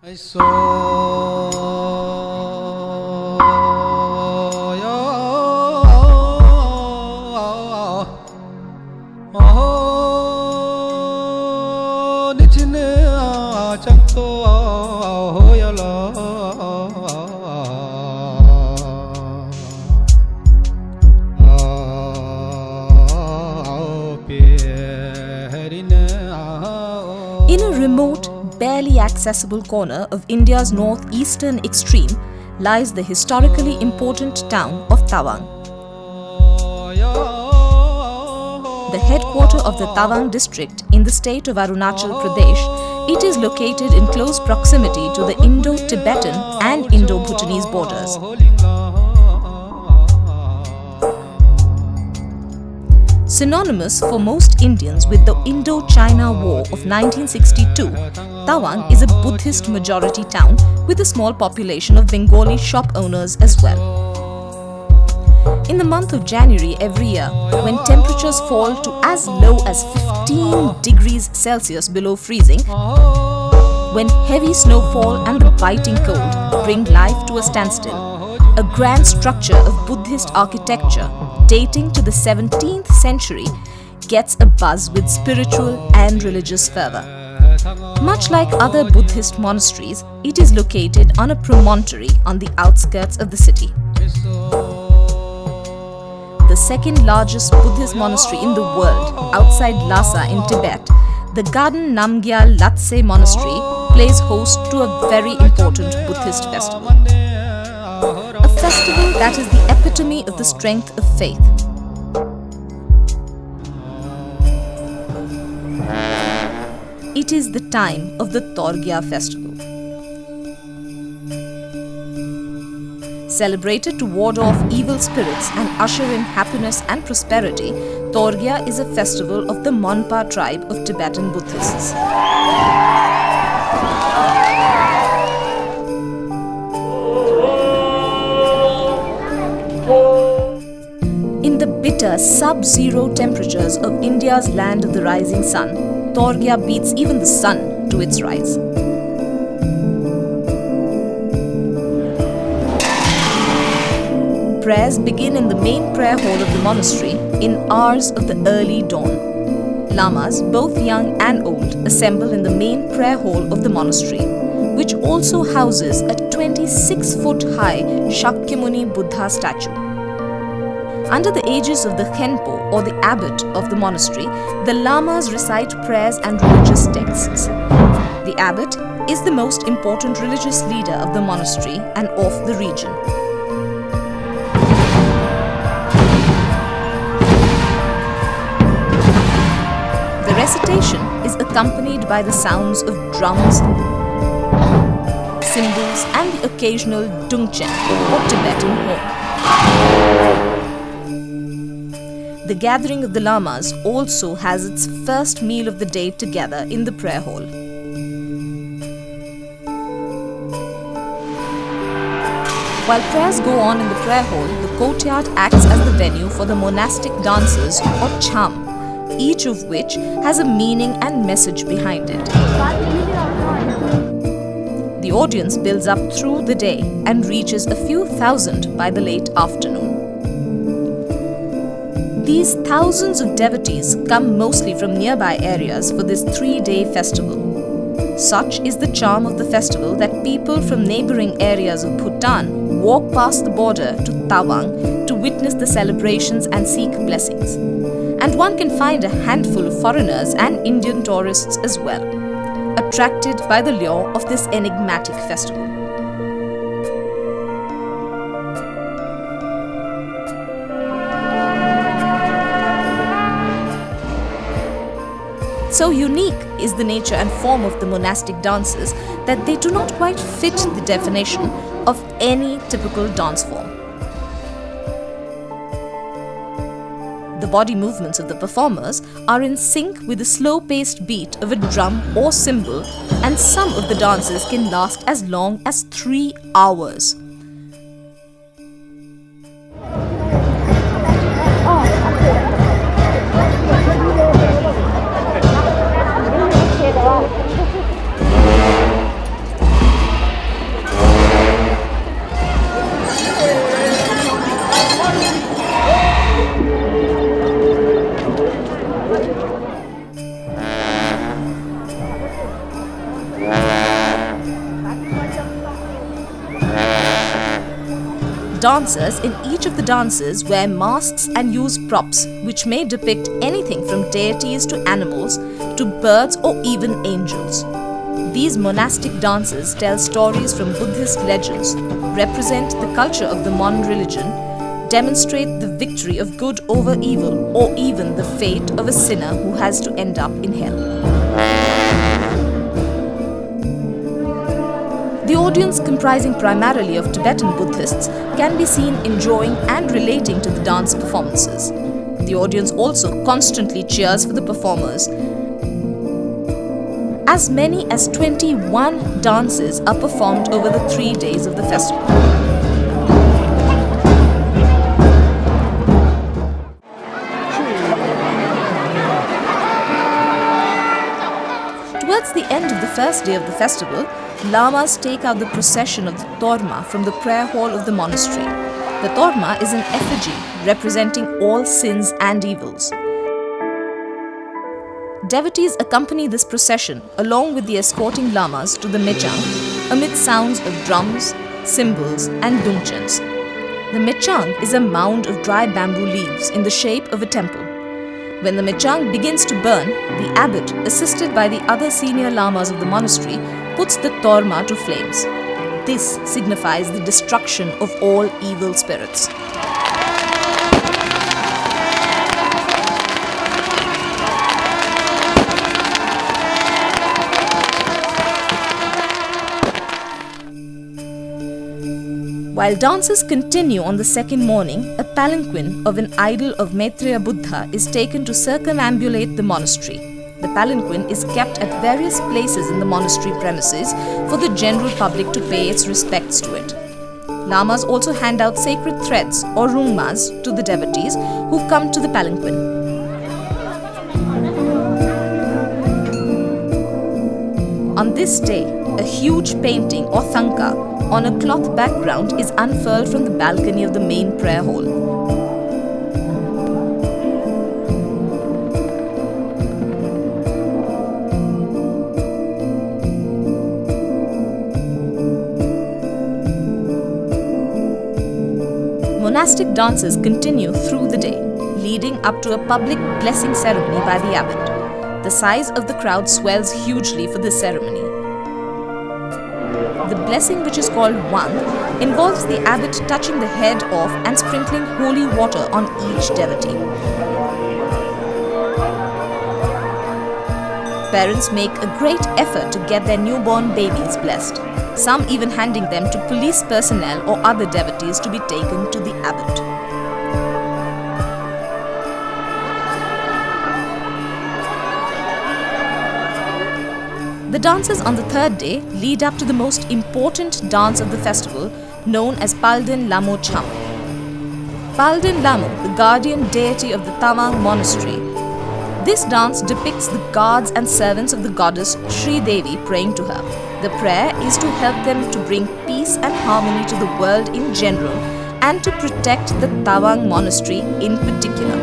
I saw in a remote, barely accessible corner of India's northeastern extreme lies the historically important town of Tawang. The headquarters of the Tawang district in the state of Arunachal Pradesh, it is located in close proximity to the Indo-Tibetan and Indo-Bhutanese borders. Synonymous for most Indians with the Indo-China War of 1962, Tawang is a Buddhist majority town with a small population of Bengali shop owners as well. In the month of January every year, when temperatures fall to as low as 15 degrees Celsius below freezing, when heavy snowfall and the biting cold bring life to a standstill, a grand structure of Buddhist architecture dating to the 17th century gets a buzz with spiritual and religious fervor. Much like other Buddhist monasteries, it is located on a promontory on the outskirts of the city. The second largest Buddhist monastery in the world, outside Lhasa in Tibet, the Garden Namgyal Latse Monastery plays host to a very important Buddhist festival. A festival that is the epitome of the strength of faith. It is the time of the Torgya festival. Celebrated to ward off evil spirits and usher in happiness and prosperity, Torgya is a festival of the Monpa tribe of Tibetan Buddhists. In the bitter sub-zero temperatures of India's land of the rising sun, Torgya beats even the sun to its rise. Prayers begin in the main prayer hall of the monastery in hours of the early dawn. Lamas, both young and old, assemble in the main prayer hall of the monastery, which also houses a 26-foot-high Shakyamuni Buddha statue. Under the aegis of the Khenpo or the Abbot of the monastery, the Lamas recite prayers and religious texts. The Abbot is the most important religious leader of the monastery and of the region. The recitation is accompanied by the sounds of drums, cymbals and the occasional dungchen or Tibetan horn. The gathering of the Lamas also has its first meal of the day together in the prayer hall. While prayers go on in the prayer hall, the courtyard acts as the venue for the Monastic Dances or cham, each of which has a meaning and message behind it. The audience builds up through the day and reaches a few thousand by the late afternoon. These thousands of devotees come mostly from nearby areas for this 3-day festival. Such is the charm of the festival that people from neighboring areas of Bhutan walk past the border to Tawang to witness the celebrations and seek blessings. And one can find a handful of foreigners and Indian tourists as well, attracted by the lure of this enigmatic festival. So unique is the nature and form of the monastic dances that they do not quite fit the definition of any typical dance form. The body movements of the performers are in sync with the slow-paced beat of a drum or cymbal, and some of the dances can last as long as 3 hours. Dancers in each of the dances wear masks and use props which may depict anything from deities to animals to birds or even angels. These monastic dances tell stories from Buddhist legends, represent the culture of the Mon religion, demonstrate the victory of good over evil, or even the fate of a sinner who has to end up in hell. The audience, comprising primarily of Tibetan Buddhists, can be seen enjoying and relating to the dance performances. The audience also constantly cheers for the performers. As many as 21 dances are performed over the 3 days of the festival. Towards the end of the first day of the festival, Lamas take out the procession of the Torma from the prayer hall of the monastery. The Torma is an effigy representing all sins and evils. Devotees accompany this procession along with the escorting Lamas to the Mechang amid sounds of drums, cymbals and dungchans. The Mechang is a mound of dry bamboo leaves in the shape of a temple. When the Mechang begins to burn, the abbot, assisted by the other senior lamas of the monastery, puts the Torma to flames. This signifies the destruction of all evil spirits. While dances continue on the second morning, a palanquin of an idol of Maitreya Buddha is taken to circumambulate the monastery. The palanquin is kept at various places in the monastery premises for the general public to pay its respects to it. Lamas also hand out sacred threads or rungmas to the devotees who come to the palanquin. On this day, a huge painting or thanka on a cloth background is unfurled from the balcony of the main prayer hall. Monastic dances continue through the day, leading up to a public blessing ceremony by the abbot. The size of the crowd swells hugely for this ceremony. The blessing, which is called Wang, involves the abbot touching the head of and sprinkling holy water on each devotee. Parents make a great effort to get their newborn babies blessed, some even handing them to police personnel or other devotees to be taken to the abbot. The dances on the third day lead up to the most important dance of the festival, known as Palden Lhamo. Palden Lhamo, the guardian deity of the Tawang Monastery. This dance depicts the guards and servants of the goddess Sri Devi praying to her. The prayer is to help them to bring peace and harmony to the world in general and to protect the Tawang Monastery in particular.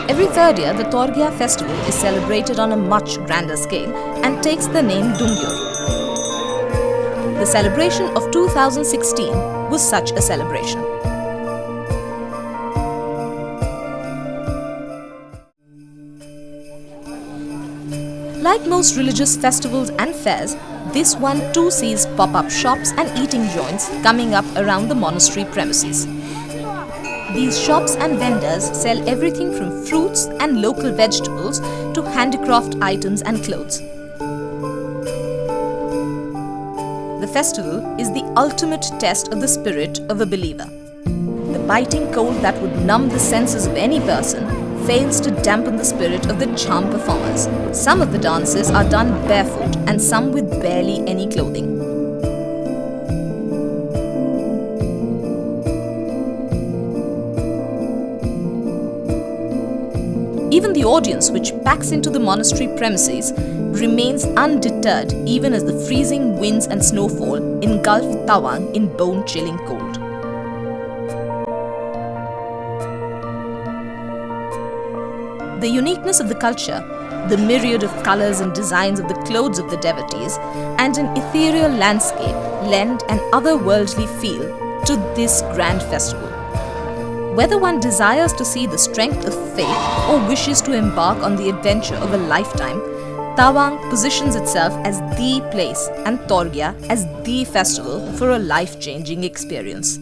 Every third year, the Torgya festival is celebrated on a much grander scale and takes the name Dungyur. The celebration of 2016 was such a celebration. Like most religious festivals and fairs, this one too sees pop-up shops and eating joints coming up around the monastery premises. These shops and vendors sell everything from fruits and local vegetables to handicraft items and clothes. The festival is the ultimate test of the spirit of a believer. The biting cold that would numb the senses of any person fails to dampen the spirit of the charm performers. Some of the dances are done barefoot and some with barely any clothing. Even the audience, which packs into the monastery premises, remains undeterred even as the freezing winds and snowfall engulf Tawang in bone-chilling cold. The uniqueness of the culture, the myriad of colors and designs of the clothes of the devotees, and an ethereal landscape lend an otherworldly feel to this grand festival. Whether one desires to see the strength of faith or wishes to embark on the adventure of a lifetime, Tawang positions itself as the place and Torgya as the festival for a life-changing experience.